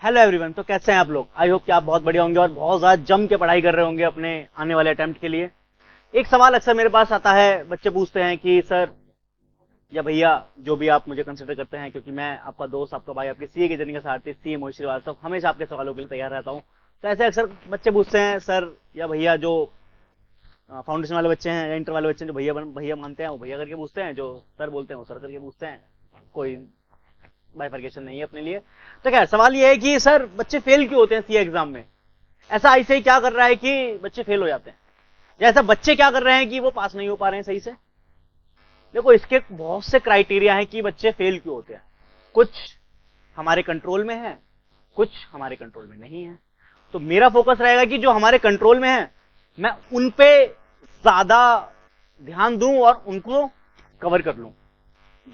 Hello everyone. तो कैसे हैं आप लोग? आई होप कि आप बहुत बढ़िया होंगे और बहुत ज्यादा जम के पढ़ाई कर रहे होंगे अपने आने वाले अटेम्प्ट के लिए। एक सवाल अक्सर मेरे पास आता है, बच्चे पूछते हैं कि सर या भैया, जो भी आप मुझे कंसिडर करते हैं, क्योंकि मैं आपका दोस्त, आपका भाई, आपके सीए की जर्नी का सारथी सीए मोहित श्रीवास्तव, हमेशा आपके सवालों के लिए तैयार रहता हूँ। तो ऐसे अक्सर बच्चे पूछते हैं सर या भैया, जो फाउंडेशन वाले बच्चे हैं या इंटर वाले बच्चे हैं, जो भैया भैया मानते हैं वो भैया करके पूछते हैं, जो सर बोलते हैं वो सर करके पूछते हैं। कोई बाइफर्केशन नहीं है अपने लिए। तो क्या सवाल ये है कि सर बच्चे फेल क्यों होते हैं सीए एग्जाम में? ऐसा ऐसे ही क्या कर रहा है कि बच्चे फेल हो जाते हैं, या ऐसा बच्चे क्या कर रहे हैं कि वो पास नहीं हो पा रहे हैं सही से? देखो, इसके बहुत से क्राइटेरिया हैं कि बच्चे फेल क्यों होते हैं। कुछ हमारे कंट्रोल में है, कुछ हमारे कंट्रोल में नहीं है। तो मेरा फोकस रहेगा कि जो हमारे कंट्रोल में है मैं उन पे ज्यादा ध्यान दूं और उनको कवर कर लूं।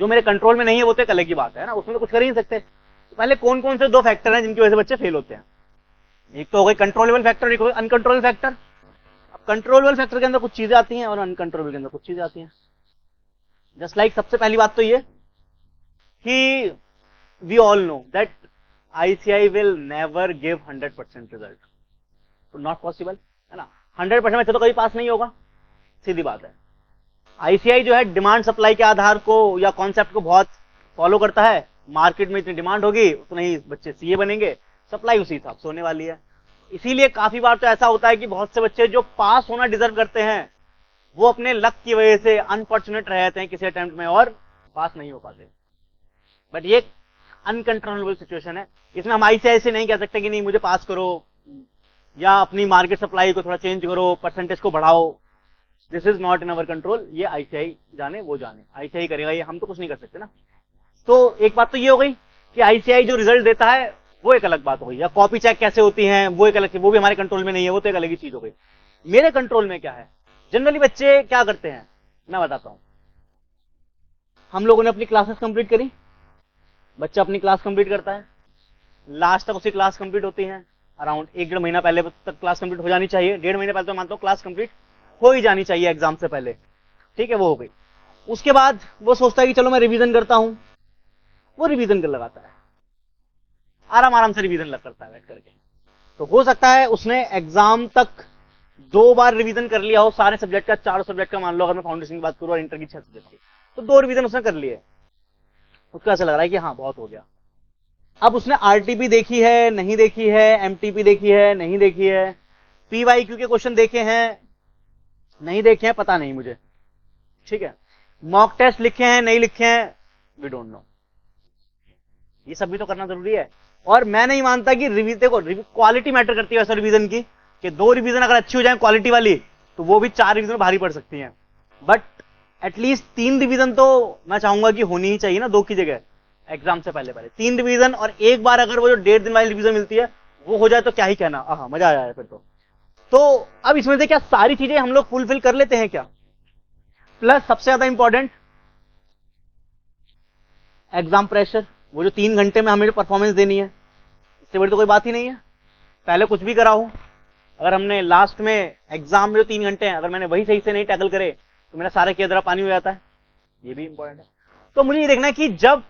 जो मेरे कंट्रोल में नहीं है वो तो एक अलग की बात है ना, उसमें तो कुछ कर ही नहीं सकते। तो पहले कौन कौन से दो फैक्टर हैं जिनकी वजह से बच्चे फेल होते हैं? एक तो हो गई कंट्रोलेबल फैक्टर, एक हो गई अनकंट्रोलेबल फैक्टर। अब कंट्रोलेबल फैक्टर के अंदर कुछ चीजें आती हैं और अनकंट्रोलेबल के अंदर कुछ चीजें आती हैं। जस्ट लाइक सबसे पहली बात तो ये कि we all know that ICI will never give 100% result. तो नॉट पॉसिबल है ना, 100% में तो कभी पास नहीं होगा, सीधी बात है। आईसीआई जो है डिमांड सप्लाई के आधार को या कॉन्सेप्ट को बहुत फॉलो करता है। मार्केट में इतनी डिमांड होगी उतना ही बच्चे सीए बनेंगे, सप्लाई उसी हिसाब से होने वाली है। इसीलिए काफी बार तो ऐसा होता है कि बहुत से बच्चे जो पास होना डिजर्व करते हैं वो अपने लक की वजह से अनफॉर्चुनेट रह जाते हैं किसी अटेम्प्ट में और पास नहीं हो पाते। बट ये अनकंट्रोलेबल सिचुएशन है, इसमें हम आईसीआई से नहीं कह सकते कि नहीं मुझे पास करो या अपनी मार्केट सप्लाई को थोड़ा चेंज करो, परसेंटेज को बढ़ाओ। This is not in our control. ये आईसीआई जाने वो जाने, आईसीआई करेगा, ये हम तो कुछ नहीं कर सकते ना। तो एक बात तो ये हो गई कि आईसीआई जो रिजल्ट देता है वो एक अलग बात हो गई, या कॉपी चेक कैसे होती है वो एक अलग, वो भी हमारे कंट्रोल में नहीं है, वो तो एक अलग ही चीज हो गई। मेरे कंट्रोल में क्या है? जनरली बच्चे क्या करते हैं मैं बताता हूं। हम लोगों ने अपनी क्लासेस कंप्लीट करी, बच्चा अपनी क्लास कंप्लीट करता है, लास्ट तक उसकी क्लास कंप्लीट होती है। अराउंड 1-1.5 महीना पहले तक क्लास कंप्लीट हो जानी चाहिए, 1.5 महीने पहले तो मानता हूं क्लास कंप्लीट हो ही जानी चाहिए एग्जाम से पहले। ठीक है, वो हो गई। उसके बाद वो सोचता है कि चलो मैं रिवीजन करता हूं, वो रिवीजन कर लगाता है, आराम आराम से रिवीजन करता है बैठ करके। तो हो सकता है उसने एग्जाम तक 2 बार रिवीजन कर लिया हो सारे सब्जेक्ट का, 4 सब्जेक्ट का मान लो, अगर मैं फाउंडेशन की बात करूं और इंटर की 6 सब्जेक्ट की, तो 2 रिवीजन उसने कर लिए। उसको ऐसा लग रहा है कि हाँ बहुत हो गया। अब उसने आरटीपी देखी है नहीं देखी है, एमटीपी देखी है नहीं देखी है, पीवाईक्यू के क्वेश्चन देखे हैं नहीं देखे हैं, पता नहीं मुझे। ठीक है, मॉक टेस्ट लिखे हैं नहीं लिखे हैं, वी डोंट नो। ये सब भी तो करना जरूरी है। और मैं नहीं मानता कि देखो क्वालिटी मैटर करती है वैसे रिवीजन की, कि 2 रिवीजन अगर अच्छी हो जाए क्वालिटी वाली तो वो भी 4 रिवीजन भारी पड़ सकती हैं। बट एटलीस्ट 3 रिवीजन तो मैं चाहूंगा कि होनी ही चाहिए ना, 2 की जगह एग्जाम से पहले 3 रिवीजन, और एक बार अगर वो जो 1.5 दिन वाली रिवीजन मिलती है वो हो जाए तो क्या ही कहना, हाँ मजा आ जाए फिर तो अब इसमें से क्या सारी चीजें हम लोग फुलफिल कर लेते हैं क्या? प्लस सबसे ज्यादा इंपॉर्टेंट एग्जाम प्रेशर, वो जो 3 घंटे में हमें जो परफॉर्मेंस देनी है, इससे बड़ी तो कोई बात ही नहीं है। पहले कुछ भी करा हो, अगर हमने लास्ट में एग्जाम में जो 3 घंटे हैं अगर मैंने वही सही से नहीं टैकल करे तो मेरा सारा किया जरा पानी हो जाता है। ये भी इंपॉर्टेंट है। तो मुझे ये देखना है कि जब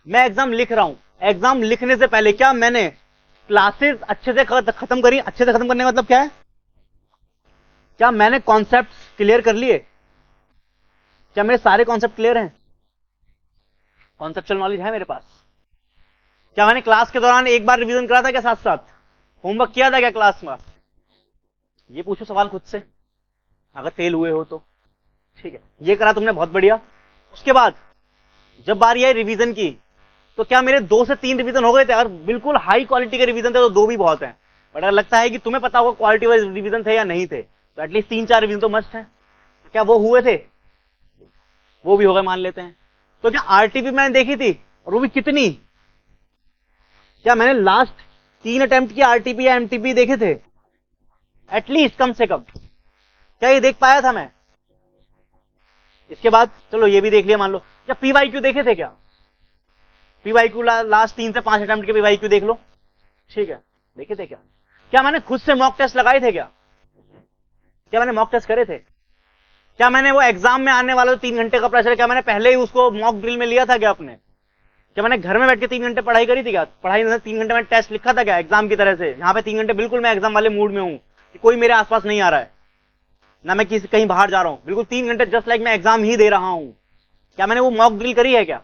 मैं एग्जाम लिख रहा हूं, एग्जाम लिखने से पहले क्या मैंने क्लासेस अच्छे से खत्म करी? अच्छे से खत्म करने का मतलब क्या है? क्या मैंने कॉन्सेप्ट क्लियर कर लिए? क्या मेरे सारे कॉन्सेप्ट क्लियर हैं? कॉन्सेप्चुअल नॉलेज है मेरे पास? क्या मैंने क्लास के दौरान एक बार रिवीजन करा था क्या? साथ साथ होमवर्क किया था क्या क्लास में? ये पूछो सवाल खुद से, अगर फेल हुए हो तो। ठीक है, ये करा तुमने, बहुत बढ़िया। उसके बाद जब बारी आई रिवीजन की, तो क्या मेरे 2 से 3 रिवीजन हो गए थे? अगर बिल्कुल हाई क्वालिटी के रिवीजन थे तो 2 भी बहुत हैं। बट अगर लगता है कि तुम्हें पता होगा क्वालिटी वाइज रिवीजन थे या नहीं थे, तो एटलीस्ट 3-4 रिवीजन तो मस्ट है। क्या वो हुए थे? वो भी हो गए मान लेते हैं। तो क्या आरटीपी मैंने देखी थी, और वो भी कितनी? क्या मैंने लास्ट 3 अटेम्प्ट की आरटीपी या एमटीपी देखे थे एटलीस्ट, कम से कम? क्या ये देख पाया था मैं? इसके बाद चलो ये भी देख लिया मान लो, क्या पीवाईक्यू देखे थे क्या? पीवाईक्यू लास्ट 3 से 5 अटेम्प्ट के पीवाईक्यू देख लो। ठीक है, देखे थे क्या? क्या मैंने खुद से मॉक टेस्ट लगाए थे क्या? क्या मैंने मॉक टेस्ट करे थे? क्या मैंने वो एग्जाम में आने वाला 3 घंटे का प्रेशर, क्या मैंने पहले ही उसको मॉक ड्रिल में लिया था क्या अपने? क्या मैंने घर में बैठ के 3 घंटे पढ़ाई करी थी? क्या पढ़ाई नहीं, 3 घंटे मैंने टेस्ट लिखा था क्या एग्जाम की तरह से? यहाँ पे 3 घंटे बिल्कुल मैं एग्जाम वाले मूड में हूँ कि कोई मेरे आसपास नहीं आ रहा है, ना मैं किसी कहीं बाहर जा रहा हूँ, बिल्कुल 3 घंटे जस्ट लाइक मैं एग्जाम ही दे रहा हूँ। क्या मैंने वो मॉक ड्रिल करी है क्या?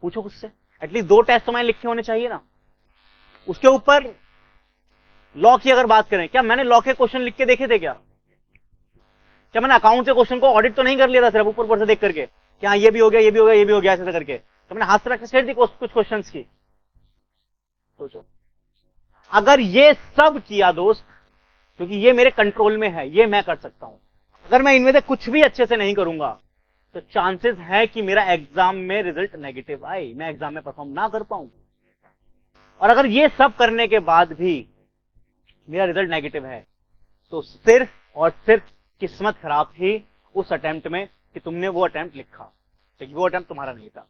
पूछो उससे। एटलीस्ट 2 टेस्ट तो मैंने लिखे होने चाहिए ना। उसके ऊपर लॉ की अगर बात करें, क्या मैंने लॉ के क्वेश्चन लिख के देखे थे क्या? क्या मैंने अकाउंट के क्वेश्चन को ऑडिट तो नहीं कर लिया था सिर्फ ऊपर से देख करके कि हाँ ये भी हो गया, ये भी हो गया, ये भी हो गया, ऐसे करके? तो मैंने हाथ से प्रैक्टिस कर दी कुछ क्वेश्चन की। सोचो, अगर ये सब किया दोस्त, क्योंकि ये मेरे कंट्रोल में है, ये मैं कर सकता हूं, अगर मैं इनमें से कुछ भी अच्छे से नहीं करूंगा तो चांसेस है कि मेरा एग्जाम में रिजल्ट नेगेटिव आए, मैं एग्जाम में परफॉर्म ना कर पाऊं। और अगर ये सब करने के बाद भी मेरा रिजल्ट नेगेटिव है तो सिर्फ और सिर्फ किस्मत खराब थी उस अटेम्प्ट में कि तुमने वो अटेम्प्ट लिखा, क्योंकि वो अटेम्प्ट तुम्हारा नहीं था।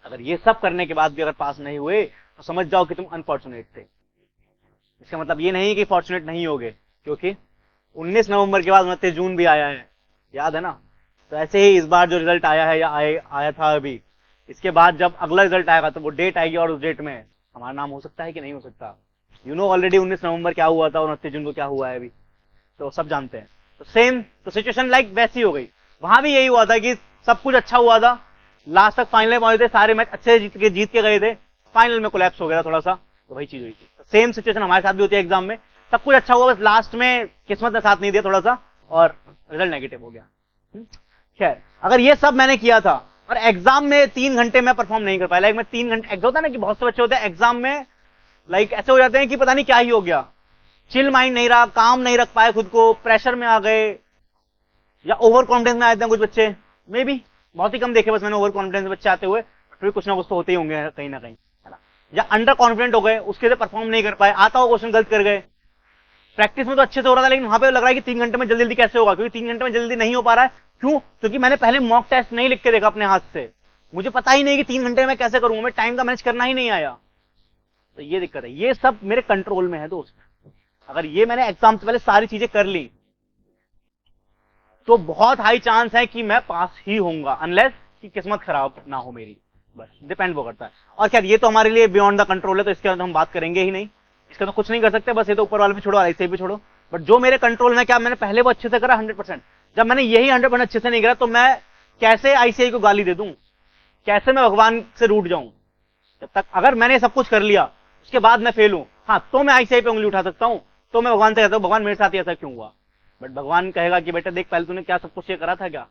अगर ये सब करने के बाद भी अगर पास नहीं हुए तो समझ जाओ कि तुम अनफॉर्चुनेट थे। इसका मतलब ये नहीं कि फॉर्चुनेट नहीं होगे, क्योंकि 19 नवंबर के बाद 29 जून भी आया है, याद है ना? तो ऐसे ही इस बार जो रिजल्ट आया है या आया था अभी, इसके बाद जब अगला रिजल्ट आएगा तो वो डेट आएगी और उस डेट में हमारा नाम हो सकता है कि नहीं हो सकता। यू नो ऑलरेडी 19 नवंबर क्या हुआ था और 29 जून को क्या हुआ है अभी, तो सब जानते हैं। तो सेम तो सिचुएशन लाइक वैसी हो गई। वहां भी यही हुआ था कि सब कुछ अच्छा हुआ था, लास्ट तक फाइनल में पहुंचे थे, सारे मैच अच्छे जीत के गए थे, फाइनल में कोलैप्स हो गया था थोड़ा सा, तो वही चीज हुई थी। सेम सिचुएशन हमारे साथ भी होती है एग्जाम में, सब कुछ अच्छा हुआ, बस लास्ट में किस्मत ने साथ नहीं दिया थोड़ा सा और रिजल्ट नेगेटिव हो गया। खैर, अगर ये सब मैंने किया था और एग्जाम में 3 घंटे में परफॉर्म नहीं कर पाया, लाइक मैं 3 घंटे होता है ना कि बहुत से बच्चे होते हैं एग्जाम में लाइक ऐसे हो जाते हैं कि पता नहीं क्या ही हो गया, चिल माइंड नहीं रहा, काम नहीं रख पाए खुद को, प्रेशर में आ गए या ओवर कॉन्फिडेंस में आए थे कुछ बच्चे, मे बी बहुत ही कम देखे बस मैंने ओवर कॉन्फिडेंस बच्चे आते हुए, फिर कुछ ना कुछ तो होते ही होंगे कहीं ना कहीं, है ना? या अंडर कॉन्फिडेंट हो गए, उसके से परफॉर्म नहीं कर पाए, आता हुआ क्वेश्चन गलत कर गए। प्रैक्टिस में तो अच्छे से हो रहा था लेकिन वहां पे लग रहा है कि 3 घंटे में जल्दी जल्दी कैसे होगा, क्योंकि 3 घंटे में जल्दी नहीं हो पा रहा है। क्यों? क्योंकि मैंने पहले मॉक टेस्ट नहीं लिख के देखा अपने हाथ से, मुझे पता ही नहीं कि 3 घंटे में कैसे करूंगा, मैं टाइम का मैनेज करना ही नहीं आया। तो ये दिक्कत है, ये सब मेरे कंट्रोल में है दोस्त। अगर ये मैंने एग्जाम से पहले सारी चीजें कर ली तो बहुत हाई चांस है कि मैं पास ही होऊंगा, अनलेस कि किस्मत खराब ना हो मेरी, बस डिपेंड वो करता है। और क्या ये तो हमारे लिए बियॉन्ड द कंट्रोल है, तो इसके अंदर हम बात करेंगे ही नहीं, इसका तो कुछ नहीं कर सकते, बस ये तो ऊपर वाले भी छोड़ो, ऐसे भी छोड़ो। बट जो मेरे कंट्रोल में, क्या मैंने पहले वो अच्छे से करा 100%? जब मैंने यही 100% अच्छे से नहीं करा तो मैं कैसे आईसीआई को गाली दे दूं, कैसे मैं भगवान से रूठ जाऊं? जब तक अगर मैंने सब कुछ कर लिया उसके बाद मैं फेल हूं, हाँ तो मैं आईसीआई पे उंगली उठा सकता हूं, तो मैं भगवान से कहता हूं भगवान मेरे साथ ही ऐसा क्यों हुआ। बट भगवान कहेगा कि बेटा देख पहले तूने क्या सब कुछ ये करा था क्या,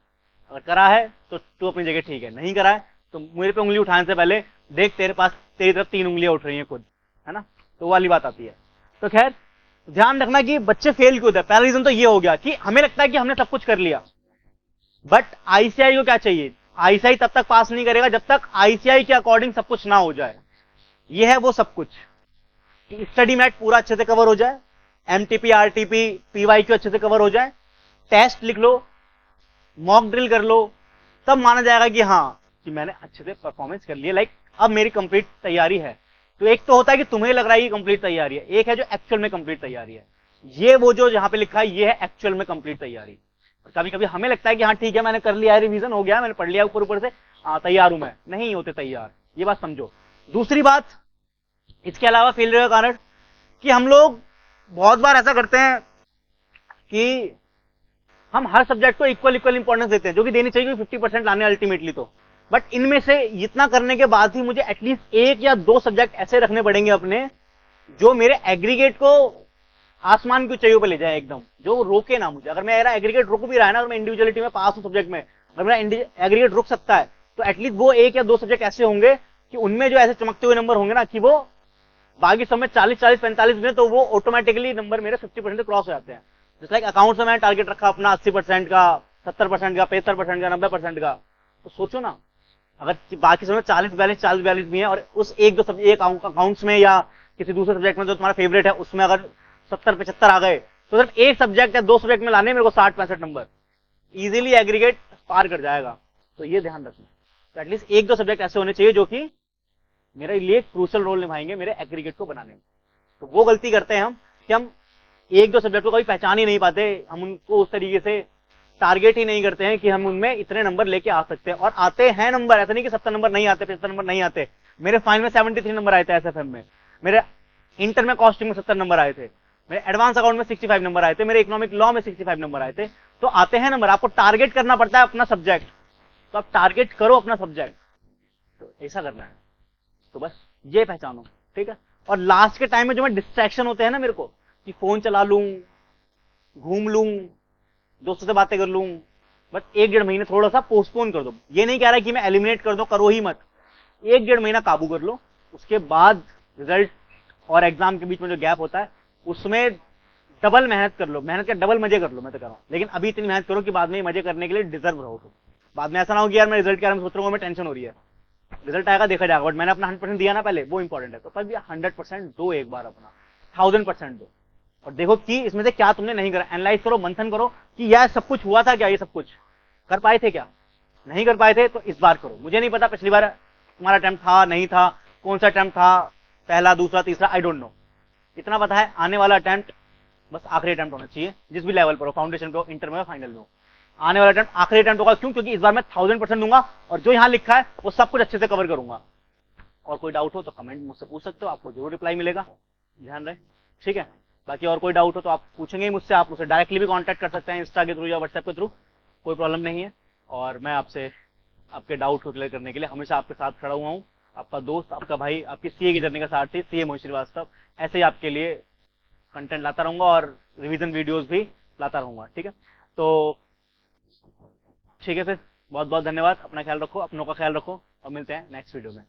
अगर करा है तो तू अपनी जगह ठीक है, नहीं करा है तो मेरे पे उंगली उठाने से पहले देख तेरे पास तेरी तरफ 3 उंगलियां उठ रही हैं खुद, है ना? तो वो वाली बात आती है। तो खैर ध्यान रखना कि बच्चे फेल क्यों होते हैं। पहला रीजन तो ये हो गया कि हमें लगता है कि हमने सब कुछ कर लिया, बट आईसीआई को क्या चाहिए? आईसीआई तब तक पास नहीं करेगा जब तक आईसीआई के अकॉर्डिंग सब कुछ ना हो जाए। ये है वो सब कुछ, स्टडी मैट पूरा अच्छे से कवर हो जाए, एमटीपी आरटीपी पीवाईक्यू अच्छे से कवर हो जाए, टेस्ट लिख लो, मॉक ड्रिल कर लो, तब माना जाएगा कि हाँ कि मैंने अच्छे से परफॉर्मेंस कर लिया, लाइक अब मेरी कंप्लीट तैयारी है। तो एक तो होता है कि तुम्हें लग रहा है कि कंप्लीट तैयारी है, एक है जो एक्चुअल में कंप्लीट तैयारी है। ये वो जो यहां पे लिखा है ये है एक्चुअल में कंप्लीट तैयारी। कभी कभी हमें लगता है कि हाँ ठीक है मैंने कर लिया है, रिवीजन हो गया, मैंने पढ़ लिया ऊपर ऊपर से, तैयार हूं मैं, नहीं होते तैयार, ये बात समझो। दूसरी बात इसके अलावा फेलियर का कारण कि हम लोग बहुत बार ऐसा करते हैं कि हम हर सब्जेक्ट को इक्वल इंपॉर्टेंस देते हैं, जो कि देनी चाहिए 50% लाने अल्टीमेटली तो। बट इनमें से इतना करने के बाद ही मुझे एटलीस्ट 1 या 2 सब्जेक्ट ऐसे रखने पड़ेंगे अपने जो मेरे एग्रीगेट को आसमान की ऊंचाइयों पे ले जाए एकदम, जो रोके ना मुझे। अगर मेरा एग्रीगेट रुक भी रहा है ना और मैं इंडिविजुअलिटी में पास हूं सब्जेक्ट में, अगर मेरा एग्रीगेट रुक सकता है तो एटलीस्ट वो 1 या 2 सब्जेक्ट ऐसे होंगे कि उनमें जो ऐसे चमकते हुए नंबर होंगे ना कि वो बाकी सब में 40-45 में, तो वो ऑटोमेटिकली नंबर मेरे 50% क्रॉस हो जाते हैं। जैसे लाइक अकाउंट्स में मैंने टारगेट रखा अपना 80% का, 70% का, 75% का, 90% का, तो सोचो ना अगर बाकी सब में 40-42 भी है और उस 1-2 सब्जेक्ट अकाउंट्स में या किसी दूसरे सब्जेक्ट में जो तुम्हारा फेवरेट है उसमें अगर 70-75 आ गए तो सिर्फ 1 सब्जेक्ट या 2 सब्जेक्ट में लाने मेरे को 60-65 नंबर, इजीली एग्रीगेट पार कर जाएगा। तो ये ध्यान रखना, तो एटलीस्ट 1-2 सब्जेक्ट ऐसे होने चाहिए जो कि मेरे लिए क्रूशियल रोल निभाएंगे मेरे एग्रीगेट को बनाने में। तो वो गलती करते हैं हम कि हम 1-2 सब्जेक्ट को कभी पहचान ही नहीं पाते, हम उनको उस तरीके से टारगेट ही नहीं करते हैं कि हम उनमें इतने नंबर लेके आ सकते हैं, और आते हैं नंबर, ऐसा नहीं कि 70 नंबर नहीं आते, 75 नंबर नहीं आते। मेरे फाइनल में 73 नंबर आए थे एसएफएम में, मेरे इंटर में कॉस्टिंग में 70 नंबर आए थे, मेरे एडवांस अकाउंट में 65 नंबर आए थे, मेरे इकोनॉमिक लॉ में 65 नंबर आए थे। तो आते हैं नंबर, आपको टारगेट करना पड़ता है अपना सब्जेक्ट, तो आप टारगेट करो अपना सब्जेक्ट, तो ऐसा करना है। तो बस ये पहचानो, ठीक है। और लास्ट के टाइम में जो मैं डिस्ट्रैक्शन होते हैं ना मेरे को, कि फोन चला लूं, घूम लूं, दोस्तों से बातें कर लूं, बस 1-1.5 महीने थोड़ा सा पोस्टपोन कर दो। ये नहीं कह रहा कि मैं एलिमिनेट कर दो, करो ही मत, 1-1.5 महीना काबू कर लो। उसके बाद रिजल्ट और एग्जाम के बीच में जो गैप होता है उसमें डबल मेहनत कर लो, मेहनत का डबल मजे कर लो, मैं तो कह रहा हूं। लेकिन अभी इतनी मेहनत करो कि बाद में मजे करने के लिए डिजर्व रहो तुम। बाद में ऐसा ना हो कि यार मैं रिजल्ट के बारे में सोच रहा हूं, मैं टेंशन हो रही है, रिजल्ट आएगा देखा जाएगा, बट मैंने अपना 100% दिया ना पहले, वो इंपॉर्टेंट है। तो पर भी 100% दो, एक बार अपना 1000% दो, और देखो कि इसमें से क्या तुमने नहीं करा। एनालाइज करो, मंथन करो कि यार सब कुछ हुआ था क्या, ये सब कुछ कर पाए थे क्या, नहीं कर पाए थे तो इस बार करो। मुझे नहीं पता पिछली बार तुम्हारा अटेम्प्ट था नहीं था, कौन सा अटेम्प्ट था, पहला दूसरा तीसरा, आई डोंट नो। इतना पता है आने वाला अटेम्प्ट बस आखिरी अटेम्प्ट होना चाहिए, जिस भी लेवल पर हो, फाउंडेशन पे हो, इंटर में हो, फाइनल में हो। आने वाला अटेम्प्ट आखिरी अटेम्प्ट होगा, क्यों? क्योंकि इस बार मैं 1000% दूंगा, और जो यहां लिखा है वो सब कुछ अच्छे से कवर करूंगा। और कोई डाउट हो तो कमेंट मुझसे पूछ सकते हो, आपको जरूर रिप्लाई मिलेगा, ध्यान रहे, ठीक है। बाकी और कोई डाउट हो तो आप पूछेंगे ही मुझसे, आप मुझसे डायरेक्टली भी कांटेक्ट कर सकते हैं, इंस्टा के थ्रू या व्हाट्सएप के थ्रू, कोई प्रॉब्लम नहीं है। और मैं आपसे आपके डाउट को क्लियर करने के लिए हमेशा आपके साथ खड़ा हुआ हूँ, आपका दोस्त, आपका भाई, आपकी सीए की जर्नी का सारथी, सीए मोहित श्रीवास्तव। ऐसे ही आपके लिए कंटेंट लाता रहूंगा और रिवीजन वीडियोस भी लाता रहूंगा, ठीक है। तो ठीक है फिर, बहुत बहुत धन्यवाद, अपना ख्याल रखो, अपनों का ख्याल रखो, और मिलते हैं नेक्स्ट वीडियो में।